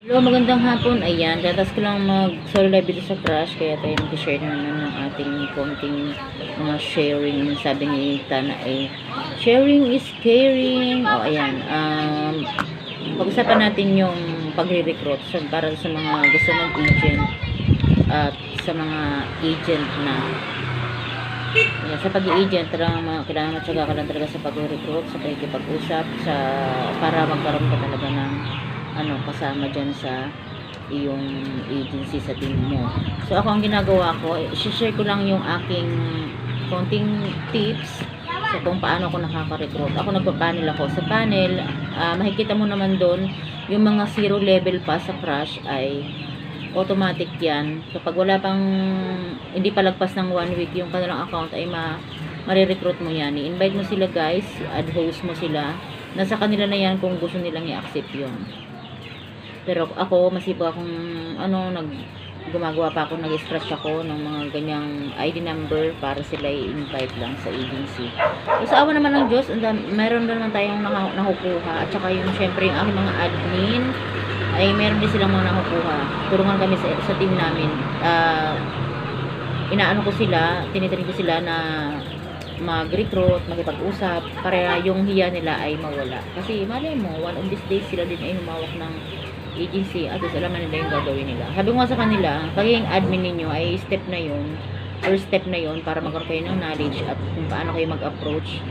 Hello, magandang hapon. Ayan, tatas ko lang mag-solo live dito sa Crush. Kaya tayo mag-share na naman ng ating konting mga sharing. Sabi ni Tana ay, sharing is caring. O, ayan. Pag-usapan natin yung pagre-recruit para sa mga gusto mag-agent at sa mga agent na. Ayan, sa pag-i-agent, kailangan matyaga ka lang talaga sa pag-recruit, sa pag-usap, para magkaroon ka talaga ng kasama dyan sa iyong agency sa team mo. So ako ang ginagawa ko, i-share ko lang yung aking konting tips sa kung paano ako nakaka-recruit. Ako nagpa-panel ako. Sa panel, makikita mo naman doon yung mga 0 level pa sa Crush ay automatic yan. Kapag wala pang hindi pa lagpas ng 1 week yung kanilang account ay marirecruit mo yan. I-invite mo sila guys, add host mo sila. Nasa kanila na yan kung gusto nilang i-accept yun. Pero ako, masipag akong gumagawa pa ako, nag-scratch ako ng mga ganyang ID number para sila i-invite lang sa agency. So, sa awa naman ng Diyos, meron naman tayong nakukuha. At saka yung, syempre, yung aking mga admin, ay meron din silang mga nakukuha. Tulungan kami sa team namin. Inaano ko sila, tinitrin ko sila na mag-recruit, makipag-usap, para yung hiya nila ay mawala. Kasi, malay mo, one of these days, sila din ay humawak ng agency at alam na nila yung gagawin nila. Sabi ko nga sa kanila, pagiging admin ninyo ay step na yun, first step na yun para magkaroon kayo ng knowledge at kung paano kayo mag-approach.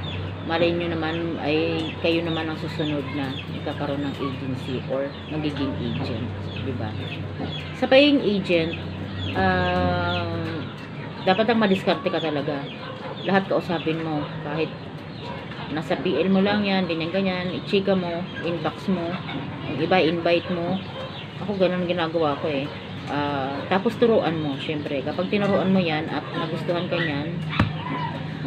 Malay nyo naman ay kayo naman ang susunod na ikakaroon ng agency or magiging agent, diba? Sa pagiging agent, dapat ang madiskarte ka talaga. Lahat kausapin mo, kahit nasa PL mo lang yan, ganyan-ganyan, i-chika mo, inbox mo, yung iba, invite mo. Ako, ganun ginagawa ko eh. Tapos turuan mo, syempre. Kapag tinuruan mo yan at nagustuhan ka yan,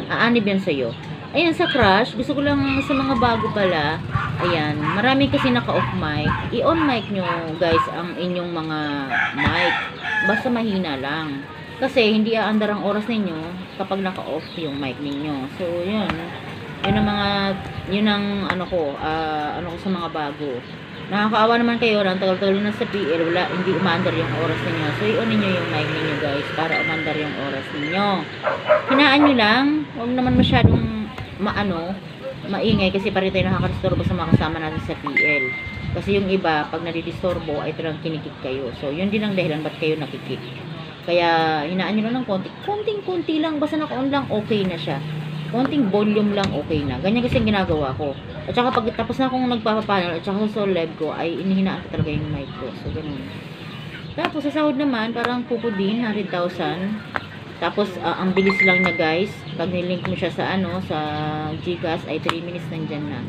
aanib yan sa'yo. Ayan, sa Crush, gusto ko lang sa mga bago pala, ayan, marami kasi naka-off mic. I-on mic nyo, guys, ang inyong mga mic. Basta mahina lang. Kasi hindi aandar ang oras ninyo kapag naka-off yung mic ninyo. So, yun. Yun ang ano ko sa mga bago. Nakakaawa naman kayo, ang tagal-tagal na sa PL, hindi umandar yung oras ninyo. So, i-on ninyo yung mic ninyo guys, para umandar yung oras ninyo. Hinaan nyo lang, huwag naman masyadong maingay, kasi pare tayo nakakadisturbo sa mga kasama natin sa PL. Kasi yung iba, pag nadidisturbo, ay talagang kinikik kayo. So, yun din ang dahilan ba't kayo nakikik. Kaya, hinaan nyo lang ng konting-konti lang, basta naka-on lang, okay na siya. Konting volume lang, okay na. Ganyan kasi ang ginagawa ko. At saka pag tapos na akong nagpapapanel, at saka sa live ko, ay inihinaan ko talaga yung mic ko. So, ganun. Tapos, sa sahod naman, parang pupo din, 100,000. Tapos, ang bilis lang na guys. Pag nilink mo siya sa sa Gcash, ay 3 minutes nandyan na.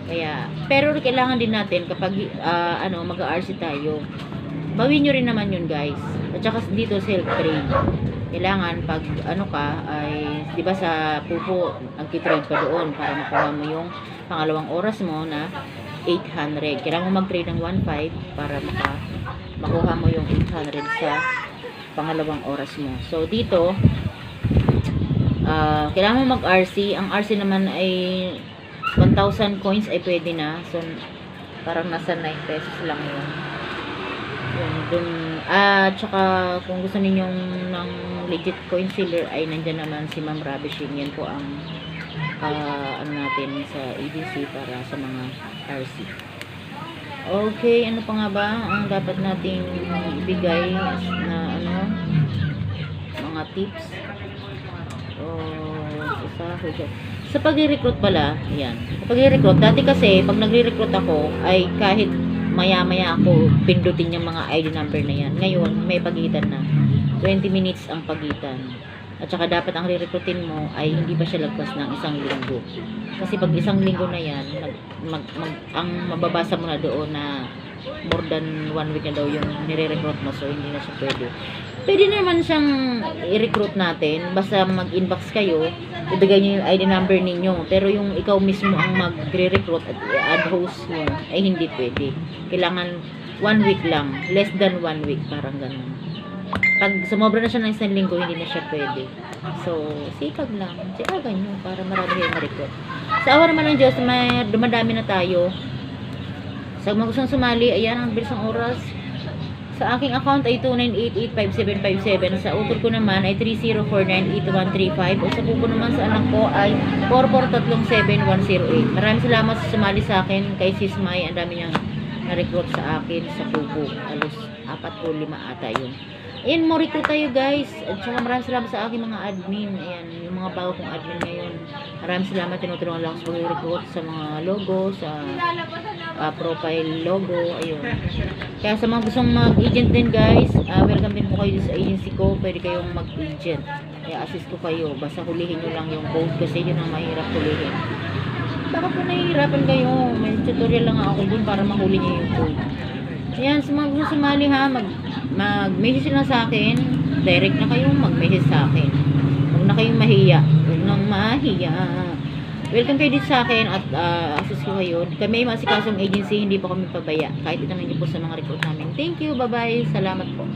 Kaya, pero kailangan din natin, kapag, mag-RC tayo, bawin nyo rin naman yun guys. At saka dito, self-trade. Kailangan pag ay, di ba sa pupo, nagtitrade ka doon para makuha mo yung pangalawang oras mo na 800. Kailangan mo mag-trade ng 1.5 para makuha mo yung 800 sa pangalawang oras mo. So, dito, kailangan mo mag-RC. Ang RC naman ay 1,000 coins ay pwede na. So, parang nasa 9 pesos lang yun. Tsaka kung gusto ninyong ng legit coin sealer ay nandyan naman si Ma'am Ravishing. Yan po ang natin sa agency para sa mga RC. Okay, ano pa nga ba ang dapat nating ibigay na mga tips sa pag-recruit pala. Yan, sa pag-recruit, dati kasi pag nagre-recruit ako ay kahit maya-maya ako pindutin yung mga ID number na yan. Ngayon, may pagitan na. 20 minutes ang pagitan. At saka dapat ang re-recruitin mo ay hindi pa siya lagpas ng 1 linggo. Kasi pag 1 linggo na yan, ang mababasa mo na doon na more than 1 week na daw yung nire-recruit mo. So, hindi na siya pwede. Pwede naman siyang i-recruit natin. Basta mag-inbox kayo, ibigay nyo yung ID number ninyo. Pero yung ikaw mismo ang magre-recruit at i-add host mo, ay hindi pwede. Kailangan 1 week lang. Less than 1 week. Parang ganun. Pag sumobra na siya ng 1 linggo, hindi na siya pwede. So, sikap lang. Sikagan nyo para marami kayo ma-recruit. Sa awa naman ng Diyos, dumadami na tayo. Sa mga gustong sumali, ayan ang bilis ng oras. Sa aking account ay 29885757. Sa utol ko naman ay 304982135. O sa kuko naman sa anak ko ay 4437108. Maraming salamat sa sumali sa akin kay Sis May. Ang dami niyang na-recruit sa akin sa kuko. Alos 4 o 5 ata yun. Ayan, mo recruit tayo guys. At saka maraming salamat sa aking mga admin. Ayan, yung mga bago kong admin ngayon. Maraming salamat. Tinutulungan lang sa pag-recruit sa mga logo, sa profile logo. Ayun. Kaya sa mga gustong mag-agent din guys, welcome din po kayo sa agency ko. Pwede kayong mag-agent. Kaya assist ko kayo. Basta hulihin nyo lang yung code kasi yun ang mahirap hulihin. Baka po nahihirapan kayo. May tutorial lang ako dun para mahuli nyo yung code. Ayan, sa mga gusto sumali ha, mag-message na sa akin. Direct na kayong mag-message sa akin. Huwag na kayong mahiya. Huwag nang mahiya. Welcome kayo dito sa akin at access ko kayo. Kami ay masikasong agency, hindi po kami pabaya. Kahit itanong niyo po sa mga recruit namin. Thank you, bye-bye. Salamat po.